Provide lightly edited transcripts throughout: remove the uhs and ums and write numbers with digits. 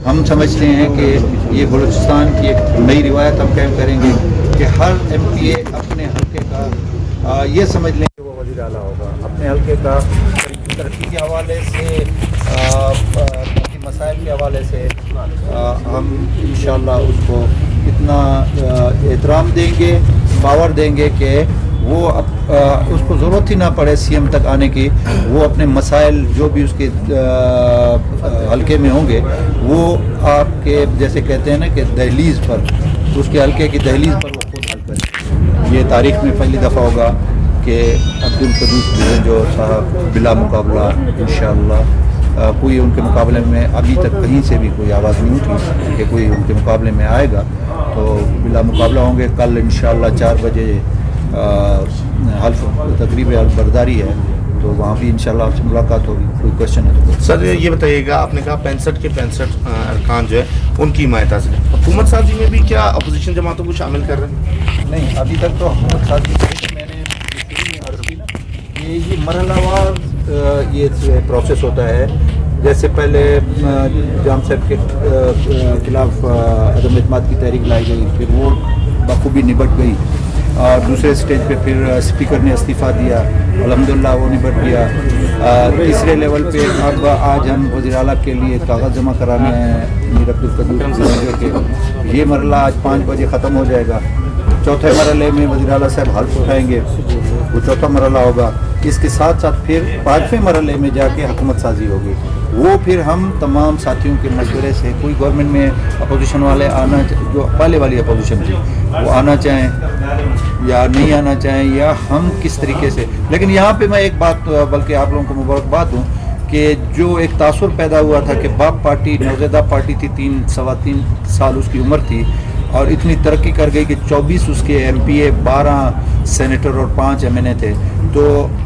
हम समझते हैं कि ये बलूचिस्तान की एक नई रिवायत हम कायम करेंगे कि हर MPA अपने हल्के का ये समझ लें कि वो वज़ीर आला होगा। अपने हल्के का तरक्की के हवाले से मसाइल के हवाले से हम इंशाअल्लाह उसको इतना एहतराम देंगे, पावर देंगे कि वो उसको ज़रूरत ही ना पड़े CM तक आने की। वो अपने मसाइल जो भी उसके हल्के में होंगे वो आपके जैसे कहते हैं ना कि दहलीज़ पर, उसके हल्के की दहलीज़ पर वो खुद हल करें। ये तारीख़ में पहली दफ़ा होगा कि अब्दुल कदूस जो साहब बिला मुकाबला इंशाअल्लाह कोई उनके मुकाबले में अभी तक कहीं से भी कोई आवाज़ नहीं उठी कि कोई उनके मुकाबले में आएगा, तो बिला मुकाबला होंगे। कल इंशाअल्लाह 4 बजे हल्फ तकरीब बर्दारी है, तो वहाँ भी इंशाअल्लाह आपसे मुलाकात होगी। कोई क्वेश्चन है तो सर ये बताइएगा, आपने कहा 65 के 65 अरकान जो है उनकी हिमायत हासिल है, हुकूमत साजी में भी क्या अपोजिशन जमातों को शामिल कर रहे हैं? नहीं, अभी तक तो हुकूमत साजी मैंने अर्ज़ की ना, ये मरहलावार ये प्रोसेस होता है। जैसे पहले जाम साहब के खिलाफ अदम एतमाद की तहरीक लाई गई, फिर वो बखूबी निबट गई, और दूसरे स्टेज पे फिर स्पीकर ने इस्तीफ़ा दिया, अल्हम्दुलिल्लाह वो निबट गया। तीसरे लेवल पे अब आज हम वज़ीर आला के लिए कागज़ जमा कराने हैं मीर अब्दुल कदूस के। ये मरला आज 5 बजे ख़त्म हो जाएगा। चौथे मरहले में वज़ीर आला साहब हल्फ उठाएंगे, वो चौथा मरहला होगा। इसके साथ साथ फिर 5वें मरहले में जाके हुकूमत साजी होगी। वो फिर हम तमाम साथियों के मशवरे से, कोई गवर्नमेंट में अपोजिशन वाले आना, जो पहले वाली अपोजिशन थी वो आना चाहें या नहीं आना चाहें, या हम किस तरीके से। लेकिन यहाँ पे मैं एक बात बल्कि आप लोगों को मुबारकबाद दूँ कि जो एक तासुर पैदा हुआ था कि बाप पार्टी नौज़दा पार्टी थी, 3-3.25 साल उसकी उम्र थी, और इतनी तरक्की कर गई कि 24 उसके MPA, 12 सेनेटर और 5 MNA थे। तो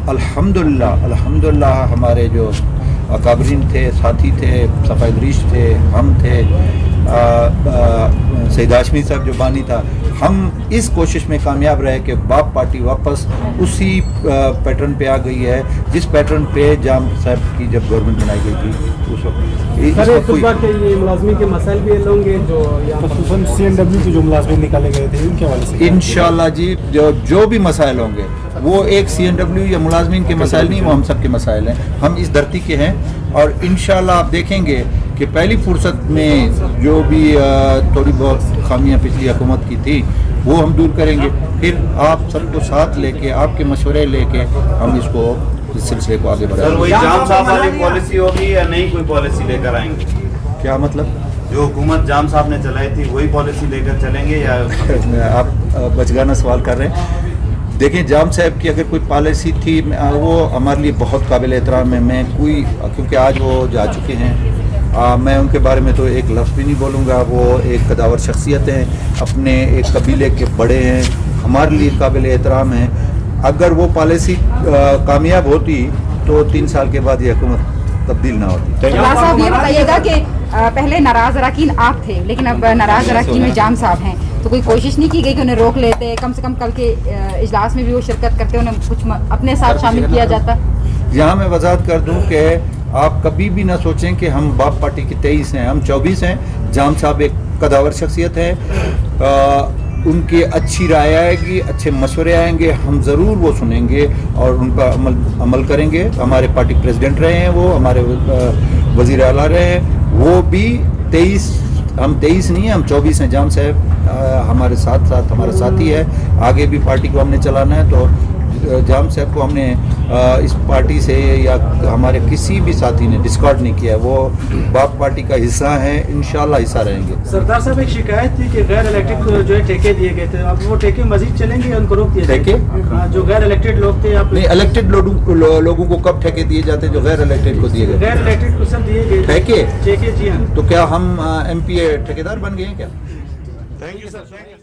अल्हम्दुलिल्लाह हमारे जो अकाबरीन थे, साथी थे, सफ़ाइदरीश थे, हम थे, सईद हाशमी साहब जो बानी था, हम इस कोशिश में कामयाब रहे कि बाप पार्टी वापस उसी पैटर्न पे आ गई है जिस पैटर्न पे जाम साहब की जब गवर्नमेंट बनाई गई थी उस वक्त। ये मुलाजमी के मसाइल भी होंगे जो CNW के जो मुलाजमीन निकाले गए थे उनके हवाले से इंशाअल्लाह जी जो भी मसाइल होंगे वो एक CNW या मुलाजमीन के मसाइल नहीं, वो हम सब के मसाइल हैं। हम इस धरती के हैं, और इंशाअल्लाह आप देखेंगे कि पहली फुर्सत में जो भी थोड़ी बहुत खामियां पिछली हुकूमत की थी वो हम दूर करेंगे। फिर आप सबको साथ लेके, आपके मशवरे लेके हम इसको, इस सिलसिले को आगे बढ़ाएंगे। वही जाम साहब वाली पॉलिसी होगी या नई कोई पॉलिसी लेकर आएंगे? क्या मतलब? जो हुकूमत जाम साहब ने चलाई थी वही पॉलिसी लेकर चलेंगे या? आप बचगाना सवाल कर रहे हैं। देखिए, जाम साहब की अगर कोई पॉलिसी थी वो हमारे लिए बहुत काबिल एहतराम है। मैं कोई, क्योंकि आज वो जा चुके हैं, मैं उनके बारे में तो एक लफ्ज़ भी नहीं बोलूँगा। वो एक कदावर शख्सियत हैं, अपने एक कबीले के बड़े हैं, हमारे लिए काबिल एहतराम हैं। अगर वो पॉलिसी कामयाब होती तो 3 साल के बाद ये हुकूमत तब्दील ना होती। साहब ये बताइएगा कि पहले नाराज अरकान आप थे, लेकिन अब नाराज अरकान में जाम साहब हैं, तो कोई कोशिश नहीं की गई कि उन्हें रोक लेते, कम से कम कल के इजलास में भी वो शिरकत करते, उन्हें कुछ अपने साथ शामिल किया जाता? यहाँ मैं वजाहत कर दूँ कि आप कभी भी ना सोचें कि हम बाप पार्टी के 23 हैं, हम 24 हैं। जाम साहब एक कदावर शख्सियत है, उनकी अच्छी राय आएगी, अच्छे मशवरे आएंगे, हम ज़रूर वो सुनेंगे और उन पर अमल करेंगे। हमारे पार्टी प्रेसिडेंट रहे हैं, वो हमारे वज़ीर आला रहे हैं, वो भी 23, हम 23 नहीं हैं, हम 24 हैं। जाम साहब हमारे साथ हमारा साथी है, आगे भी पार्टी को हमने चलाना है। तो जाम साहब को हमने इस पार्टी से या हमारे किसी भी साथी ने डिस्कार्ड नहीं किया है, वो बाप पार्टी का हिस्सा है, इंशाल्लाह हिस्सा रहेंगे। सरदार साहब, एक शिकायत थी कि गैर इलेक्टेड जो है ठेके दिए गए थे, अब वो ठेके मजीद चलेंगे या उनको रोक दिया? ठेके जो गैर इलेक्टेड लोग थे, आप नहीं, इलेक्टेड लोगों को कब ठेके दिए जाते हैं? जो गैर इलेक्टेड को दिए गए। गैर इलेक्टेड को सब दिए गए ठेके? जी हाँ। तो क्या हम MPA ठेकेदार बन गए हैं क्या? Thank you sir.